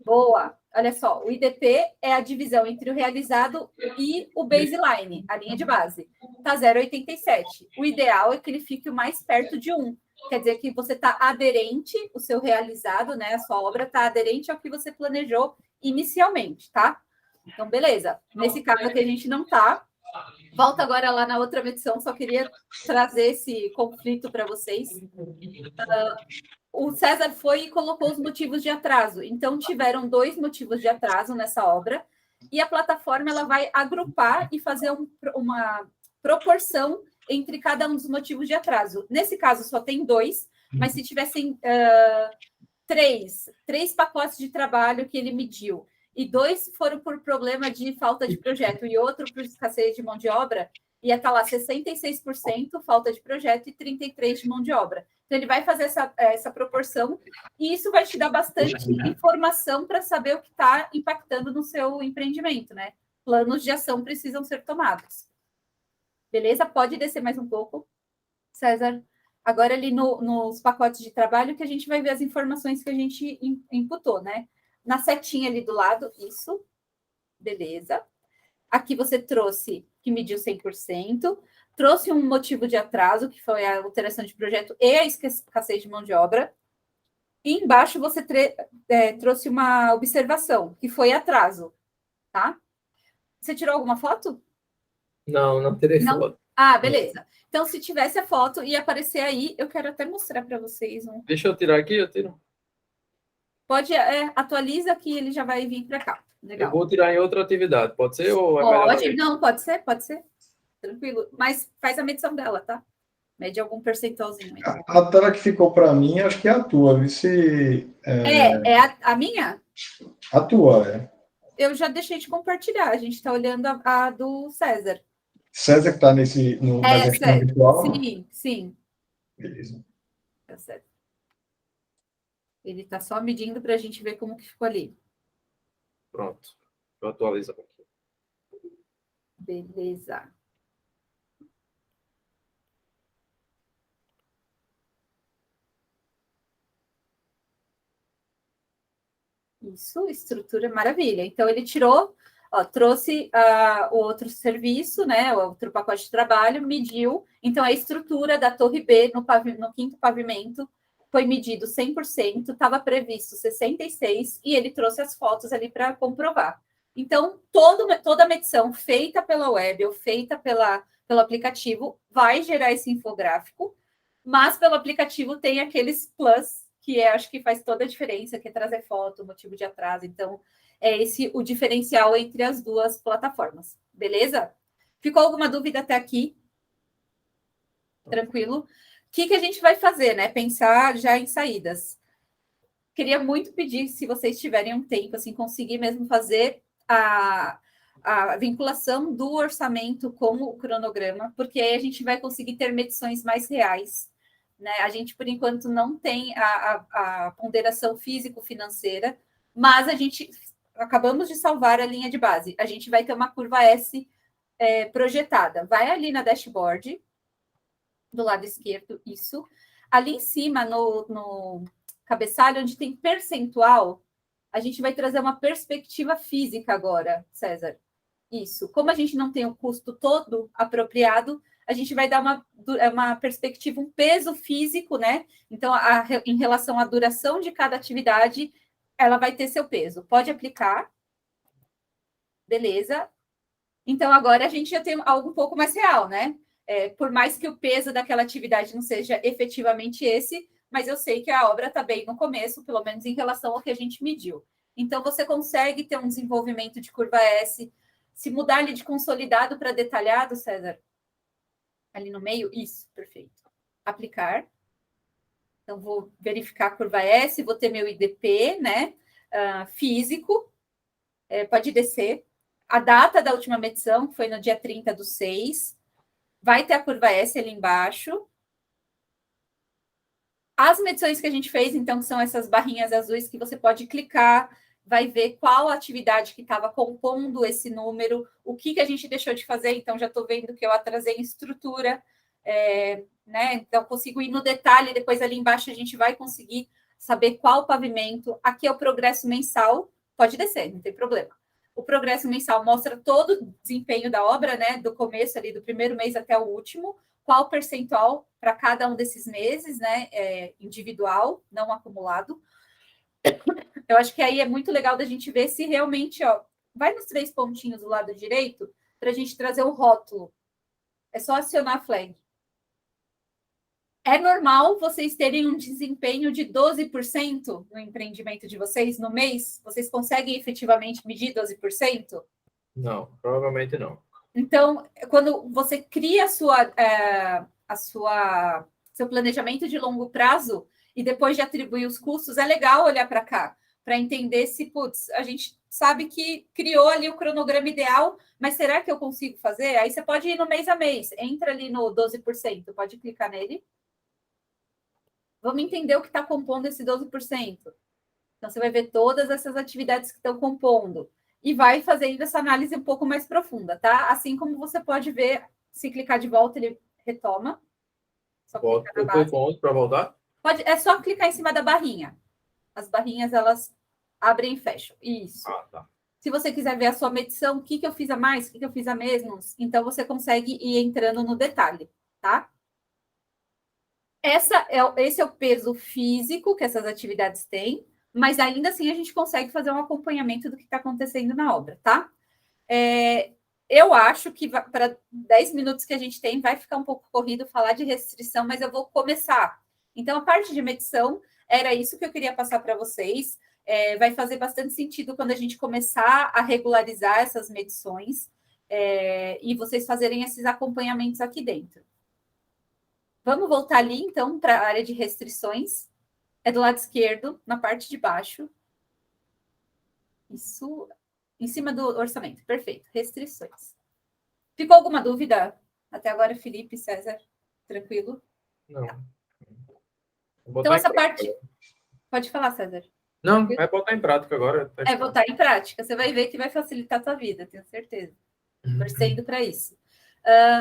Boa. Olha só, o IDP é a divisão entre o realizado e o baseline, a linha de base. Está 0,87. O ideal é que ele fique o mais perto de 1. Quer dizer que você está aderente, o seu realizado, né? A sua obra está aderente ao que você planejou inicialmente, tá? Então, beleza. Nesse caso aqui a gente não tá. Volta agora lá na outra medição, só queria trazer esse conflito para vocês. O César foi e colocou os motivos de atraso. Então, tiveram 2 motivos de atraso nessa obra. E a plataforma ela vai agrupar e fazer uma proporção entre cada um dos motivos de atraso. Nesse caso, só tem 2, mas se tivessem 3 pacotes de trabalho que ele mediu, e 2 foram por problema de falta de projeto, e outro por escassez de mão de obra, ia estar lá 66% falta de projeto e 33% de mão de obra. Então, ele vai fazer essa proporção, e isso vai te dar bastante informação para saber o que está impactando no seu empreendimento, né? Planos de ação precisam ser tomados. Beleza? Pode descer mais um pouco, César. Agora, ali nos pacotes de trabalho, que a gente vai ver as informações que a gente imputou, né? Na setinha ali do lado, isso. Beleza. Aqui você trouxe, que mediu 100%. Trouxe um motivo de atraso, que foi a alteração de projeto e a escassez de mão de obra. E embaixo você trouxe uma observação, que foi atraso, tá? Você tirou alguma foto? Não terei foto. Ah, beleza. Então, se tivesse a foto, ia aparecer aí. Eu quero até mostrar para vocês. Deixa eu tirar aqui, eu tiro. Pode, atualiza que ele já vai vir para cá. Legal. Eu vou tirar em outra atividade, pode ser? Ou Pode, não, pode ser. Tranquilo. Mas faz a medição dela, tá? Mede algum percentualzinho aí. A tela que ficou para mim, acho que é a tua. A minha? A tua, é. Eu já deixei de compartilhar. A gente está olhando a do César. César que está na gestão virtual? Sim. Beleza. Tá certo. Ele está só medindo para a gente ver como que ficou ali. Pronto. Vou atualizar aqui. Beleza. Isso, estrutura maravilha. Então, ele tirou, trouxe o outro serviço, né, o outro pacote de trabalho, mediu. Então, a estrutura da torre B no 5º pavimento foi medido 100%, estava previsto 66%, e ele trouxe as fotos ali para comprovar. Então, toda a medição feita pela web ou feita pelo aplicativo vai gerar esse infográfico, mas pelo aplicativo tem aqueles plus, que acho que faz toda a diferença, que é trazer foto, motivo de atraso. Então, é esse o diferencial entre as duas plataformas. Beleza? Ficou alguma dúvida até aqui? Tranquilo? O que a gente vai fazer, né? Pensar já em saídas. Queria muito pedir, se vocês tiverem um tempo, assim, conseguir mesmo fazer a vinculação do orçamento com o cronograma, porque aí a gente vai conseguir ter medições mais reais. Né? A gente, por enquanto, não tem a ponderação físico-financeira, mas a gente acabamos de salvar a linha de base. A gente vai ter uma curva S projetada. Vai ali na dashboard, do lado esquerdo, isso. Ali em cima, no cabeçalho, onde tem percentual, a gente vai trazer uma perspectiva física agora, César. Isso. Como a gente não tem o custo todo apropriado, a gente vai dar uma perspectiva, um peso físico, né? Então, em relação à duração de cada atividade, ela vai ter seu peso. Pode aplicar. Beleza. Então, agora a gente já tem algo um pouco mais real, né? por mais que o peso daquela atividade não seja efetivamente esse, mas eu sei que a obra está bem no começo, pelo menos em relação ao que a gente mediu. Então, você consegue ter um desenvolvimento de curva S. Se mudar ali de consolidado para detalhado, César, ali no meio, isso, perfeito. Aplicar. Então, vou verificar a curva S, vou ter meu IDP, né? Físico. Pode descer. A data da última medição, que foi no dia 30/6. Vai ter a curva S ali embaixo. As medições que a gente fez, então, são essas barrinhas azuis que você pode clicar, vai ver qual atividade que estava compondo esse número, o que a gente deixou de fazer. Então, já estou vendo que eu atrasei em estrutura, né? Então, consigo ir no detalhe, depois ali embaixo a gente vai conseguir saber qual pavimento. Aqui é o progresso mensal, pode descer, não tem problema. O progresso mensal mostra todo o desempenho da obra, né? Do começo ali, do primeiro mês até o último, qual percentual para cada um desses meses, né? Individual, não acumulado. Eu acho que aí é muito legal da gente ver se realmente, vai nos 3 pontinhos do lado direito para a gente trazer o rótulo. É só acionar a flag. É normal vocês terem um desempenho de 12% no empreendimento de vocês no mês? Vocês conseguem efetivamente medir 12%? Não, provavelmente não. Então, quando você cria seu planejamento de longo prazo e depois de atribuir os custos, é legal olhar para cá, para entender se, putz, a gente sabe que criou ali o cronograma ideal, mas será que eu consigo fazer? Aí você pode ir no mês a mês, entra ali no 12%, pode clicar nele. Vamos entender o que está compondo esse 12%. Então, você vai ver todas essas atividades que estão compondo e vai fazendo essa análise um pouco mais profunda, tá? Assim como você pode ver, se clicar de volta, ele retoma. Só clicar na base. Eu clico onde para voltar? É só clicar em cima da barrinha. As barrinhas, elas abrem e fecham. Isso. Tá. Se você quiser ver a sua medição, o que eu fiz a mais, o que eu fiz a menos, então você consegue ir entrando no detalhe, tá? Esse é o peso físico que essas atividades têm, mas ainda assim a gente consegue fazer um acompanhamento do que está acontecendo na obra, tá? Eu acho que para 10 minutos que a gente tem, vai ficar um pouco corrido falar de restrição, mas eu vou começar. Então, a parte de medição, era isso que eu queria passar para vocês. Vai fazer bastante sentido quando a gente começar a regularizar essas medições e vocês fazerem esses acompanhamentos aqui dentro. Vamos voltar ali, então, para a área de restrições. É do lado esquerdo, na parte de baixo. Isso, em cima do orçamento. Perfeito. Restrições. Ficou alguma dúvida? Até agora, Felipe, César, tranquilo? Não. Tá. Então, essa parte... Pode falar, César. Não, é botar em prática agora. Botar em prática. Você vai ver que vai facilitar a tua vida, tenho certeza. Torcendo para isso.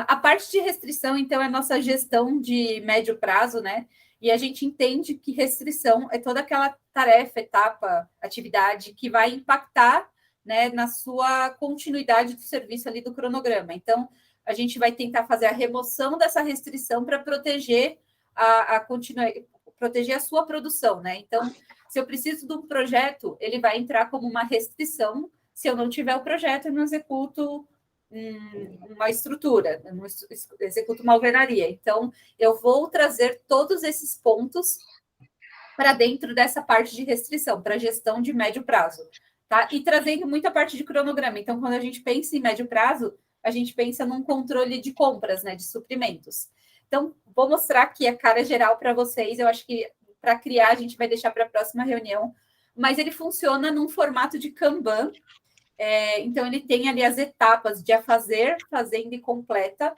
A parte de restrição, então, é a nossa gestão de médio prazo, né? E a gente entende que restrição é toda aquela tarefa, etapa, atividade que vai impactar, né, na sua continuidade do serviço ali do cronograma. Então, a gente vai tentar fazer a remoção dessa restrição para proteger proteger a sua produção, né? Então, se eu preciso de um projeto, ele vai entrar como uma restrição. Se eu não tiver o projeto, eu não executo uma estrutura, não executo uma alvenaria. Então, eu vou trazer todos esses pontos para dentro dessa parte de restrição, para gestão de médio prazo, tá? E trazendo muita parte de cronograma. Então, quando a gente pensa em médio prazo, a gente pensa num controle de compras, né, de suprimentos. Então, vou mostrar aqui a cara geral para vocês. Eu acho que para criar, a gente vai deixar para a próxima reunião, mas ele funciona num formato de Kanban. Então, ele tem ali as etapas de a fazer, fazenda e completa.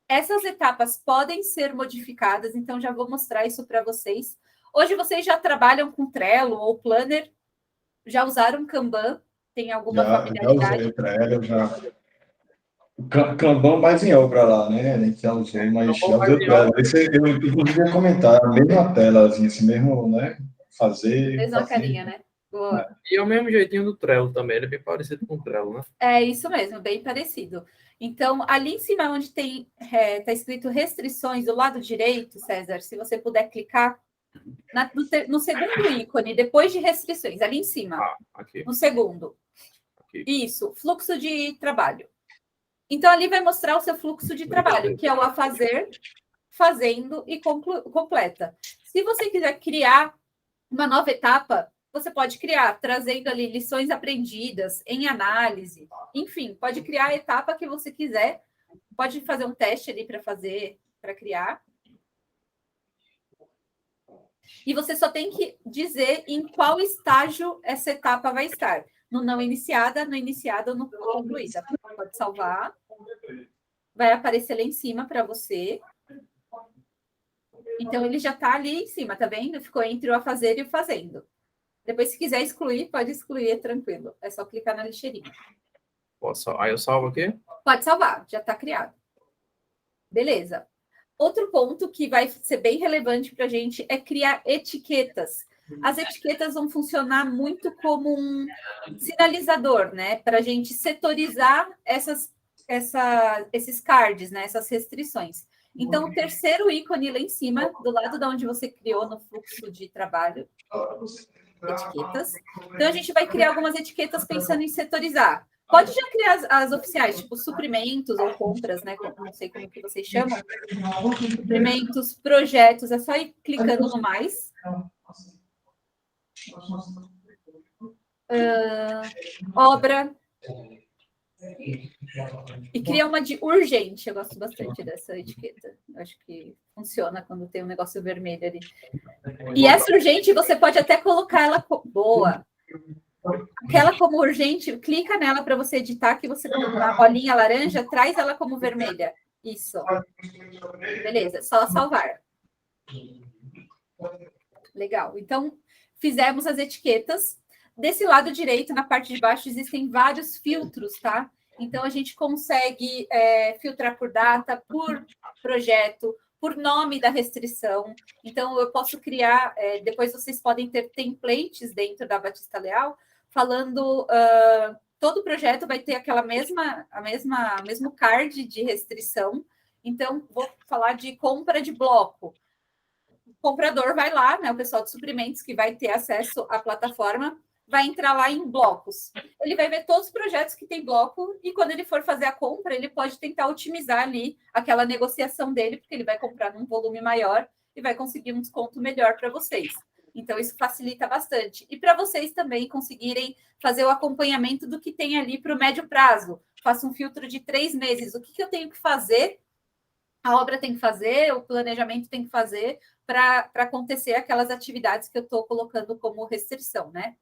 Essas etapas podem ser modificadas, então já vou mostrar isso para vocês. Hoje, vocês já trabalham com Trello ou Planner? Já usaram Kanban? Tem alguma familiaridade? Já usei Trello, já. Kanban mais em obra lá, né? A gente já usei, mas já usei o Trello. Eu, inclusive, ia comentar, a mesma tela, assim, esse mesmo, né? Mesma carinha, né? Boa. E é o mesmo jeitinho do Trello também, ele é bem parecido com o Trello, né? É isso mesmo, bem parecido. Então, ali em cima onde tem tá escrito restrições do lado direito, César, se você puder clicar no segundo ícone, depois de restrições, ali em cima. Aqui. No segundo. Aqui. Isso, fluxo de trabalho. Então, ali vai mostrar o seu fluxo de trabalho, que é o a fazer, fazendo e completa. Se você quiser criar uma nova etapa, você pode criar, trazendo ali lições aprendidas em análise, enfim, pode criar a etapa que você quiser, pode fazer um teste ali para criar. E você só tem que dizer em qual estágio essa etapa vai estar. No não iniciada, no iniciada ou no concluída. Pode salvar. Vai aparecer lá em cima para você. Então, ele já está ali em cima, tá vendo? Ficou entre o a fazer e o fazendo. Depois, se quiser excluir, pode excluir, é tranquilo. É só clicar na lixeirinha. Aí eu salvo aqui? Pode salvar, já está criado. Beleza. Outro ponto que vai ser bem relevante para a gente é criar etiquetas. As etiquetas vão funcionar muito como um sinalizador, né? Para a gente setorizar esses cards, né? Essas restrições. Então, o terceiro ícone lá em cima, do lado de onde você criou no fluxo de trabalho, etiquetas. Então, a gente vai criar algumas etiquetas pensando em setorizar. Pode já criar as oficiais, tipo suprimentos ou compras, né? Não sei como que vocês chamam. Suprimentos, projetos, é só ir clicando no mais. Obra. E cria uma de urgente. Eu gosto bastante dessa etiqueta. Eu acho que funciona quando tem um negócio vermelho ali. E essa urgente, você pode até colocar ela... Boa! Aquela como urgente, clica nela para você editar, que você na bolinha laranja, traz ela como vermelha. Isso. Beleza, só salvar. Legal. Então, fizemos as etiquetas. Desse lado direito, na parte de baixo, existem vários filtros, tá? Então, a gente consegue filtrar por data, por projeto, por nome da restrição. Então, eu posso criar... depois, vocês podem ter templates dentro da Batista Leal, falando... todo projeto vai ter aquela mesmo card de restrição. Então, vou falar de compra de bloco. O comprador vai lá, né? O pessoal de suprimentos que vai ter acesso à plataforma, vai entrar lá em blocos. Ele vai ver todos os projetos que tem bloco e quando ele for fazer a compra, ele pode tentar otimizar ali aquela negociação dele, porque ele vai comprar num volume maior e vai conseguir um desconto melhor para vocês. Então, isso facilita bastante. E para vocês também conseguirem fazer o acompanhamento do que tem ali para o médio prazo. Faça um filtro de 3 meses. O que eu tenho que fazer? A obra tem que fazer, o planejamento tem que fazer para acontecer aquelas atividades que eu estou colocando como restrição, né?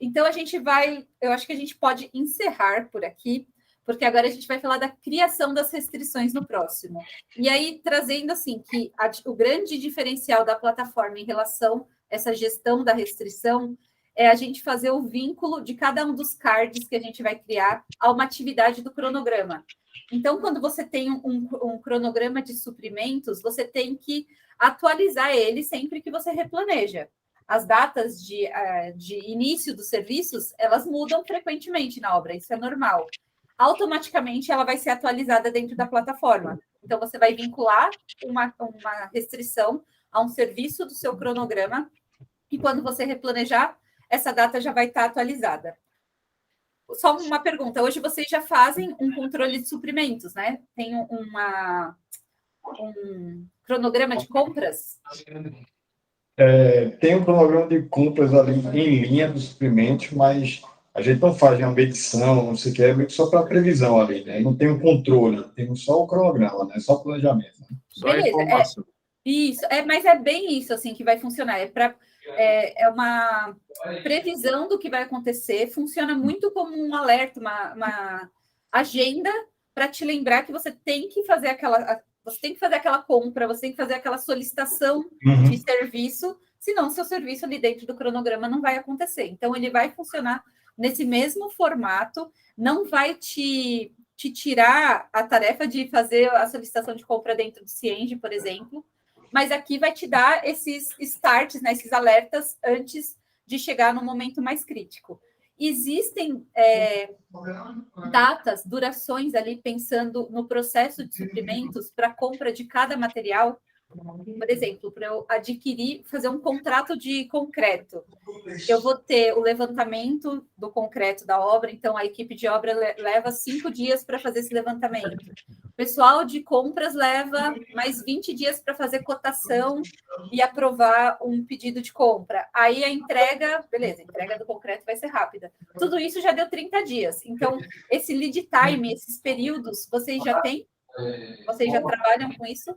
Então, eu acho que a gente pode encerrar por aqui, porque agora a gente vai falar da criação das restrições no próximo. E aí, trazendo assim, que o grande diferencial da plataforma em relação a essa gestão da restrição é a gente fazer o vínculo de cada um dos cards que a gente vai criar a uma atividade do cronograma. Então, quando você tem um cronograma de suprimentos, você tem que atualizar ele sempre que você replaneja. As datas de início dos serviços, elas mudam frequentemente na obra, isso é normal. Automaticamente, ela vai ser atualizada dentro da plataforma. Então, você vai vincular uma restrição a um serviço do seu cronograma e quando você replanejar, essa data já vai estar atualizada. Só uma pergunta, hoje vocês já fazem um controle de suprimentos, né? Tem um cronograma de compras? Tem um cronograma de compras ali em linha dos suprimentos, mas a gente não faz uma medição, não sei o que, é meio que só para previsão ali, né? Não tem um controle, tem só o cronograma, né? Só o planejamento. Né? Só a informação. Isso, mas é bem isso assim que vai funcionar. É uma previsão do que vai acontecer, funciona muito como um alerta, uma agenda para te lembrar que você tem que fazer aquela compra, você tem que fazer aquela solicitação de serviço, senão seu serviço ali dentro do cronograma não vai acontecer. Então, ele vai funcionar nesse mesmo formato, não vai te tirar a tarefa de fazer a solicitação de compra dentro do Cienge, por exemplo, mas aqui vai te dar esses starts, né, esses alertas antes de chegar no momento mais crítico. Existem datas, durações ali, pensando no processo de suprimentos para compra de cada material. Por exemplo, para eu adquirir, fazer um contrato de concreto, eu vou ter o levantamento do concreto da obra, então a equipe de obra leva 5 dias para fazer esse levantamento. O pessoal de compras leva mais 20 dias para fazer cotação e aprovar um pedido de compra. Aí a entrega, beleza, a entrega do concreto vai ser rápida. Tudo isso já deu 30 dias. Então, esse lead time, esses períodos, vocês já têm? Vocês já trabalham com isso?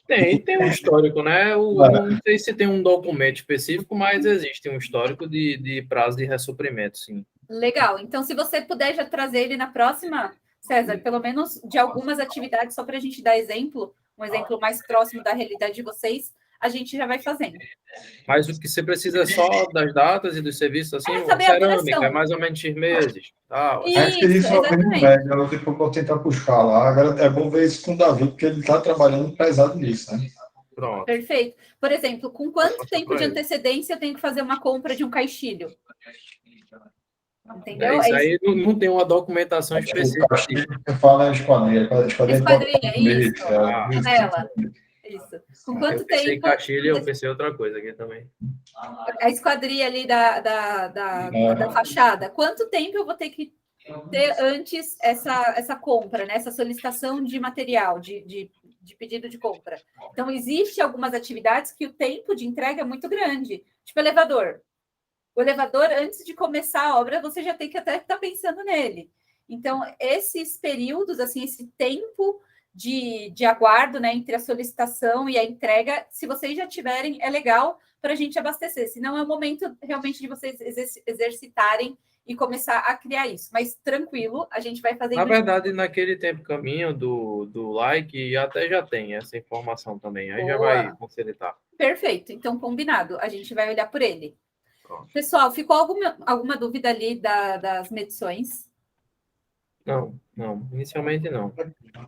Tem um histórico, né? Não sei se tem um documento específico, mas existe um histórico de prazo de ressuprimento, sim. Legal. Então, se você puder já trazer ele na próxima, César, pelo menos de algumas atividades, só para a gente dar exemplo, um exemplo mais próximo da realidade de vocês, a gente já vai fazendo. Mas o que você precisa é só das datas e dos serviços, assim, saber a cerâmica, duração. é mais ou menos X meses. Tal. Isso, exatamente. Eu vou tentar buscar lá. Agora é bom ver isso com o Davi, porque ele está trabalhando pesado nisso, né? Pronto. Perfeito. Por exemplo, com quanto tempo de antecedência eu tenho que fazer uma compra de um caixilho? Entendeu? Isso aí não tem uma documentação específica. Você fala esquadrilha. Isso. Janela. Isso. Com quanto eu pensei tempo... caixilha, eu pensei outra coisa aqui também. A esquadrilha ali da fachada. Quanto tempo eu vou ter que ter antes essa compra, né? Essa solicitação de material, de pedido de compra? Então, existe algumas atividades que o tempo de entrega é muito grande. Tipo elevador. O elevador, antes de começar a obra, você já tem que até estar pensando nele. Então, esses períodos, assim, esse tempo de aguardo, né, entre a solicitação e a entrega, se vocês já tiverem, é legal para a gente abastecer. Senão é o momento realmente de vocês exercitarem e começar a criar isso. Mas tranquilo, a gente vai fazer... Na verdade, naquele tempo caminho do like, até já tem essa informação também. Aí já vai facilitar. Perfeito. Então, combinado. A gente vai olhar por ele. Pronto. Pessoal, ficou alguma dúvida ali das medições? Não. Inicialmente não.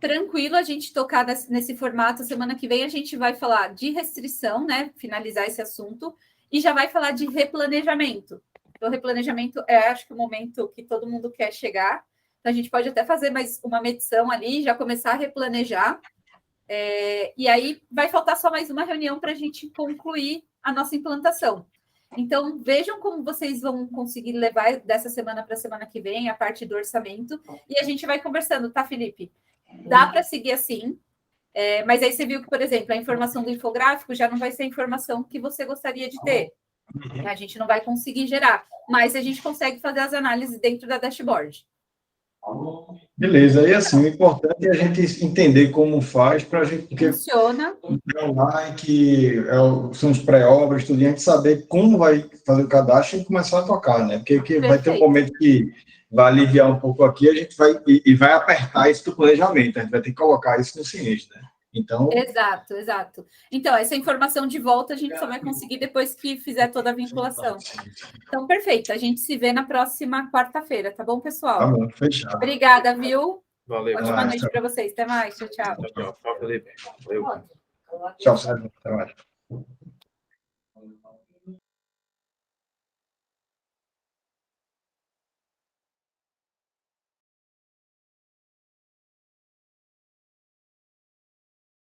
Tranquilo a gente tocar nesse formato. Semana que vem a gente vai falar de restrição, né? Finalizar esse assunto. E já vai falar de replanejamento. Então, replanejamento acho que o momento que todo mundo quer chegar. Então, a gente pode até fazer mais uma medição ali, já começar a replanejar. E aí vai faltar só mais uma reunião para a gente concluir a nossa implantação. Então, vejam como vocês vão conseguir levar dessa semana para a semana que vem a parte do orçamento. E a gente vai conversando, tá, Felipe? Dá para seguir assim, mas aí você viu que, por exemplo, a informação do infográfico já não vai ser a informação que você gostaria de ter. A gente não vai conseguir gerar, mas a gente consegue fazer as análises dentro da dashboard. Beleza, e assim, o importante é a gente entender como faz para a gente... Porque funciona. Online, que são os pré-obras, tudo, e a gente saber como vai fazer o cadastro e começar a tocar, né? Porque vai ter um momento que vai aliviar um pouco aqui, a gente vai apertar isso do planejamento, a gente vai ter que colocar isso no sinistro, né? Então... Exato. Então, essa informação de volta a gente só vai conseguir depois que fizer toda a vinculação. Então, perfeito. A gente se vê na próxima quarta-feira, tá bom, pessoal? Tá bom, fechado. Obrigada, viu? Valeu. Ótima noite para vocês. Até mais. Tchau. Tchau, Felipe. Valeu. Tchau, Sérgio. Até mais.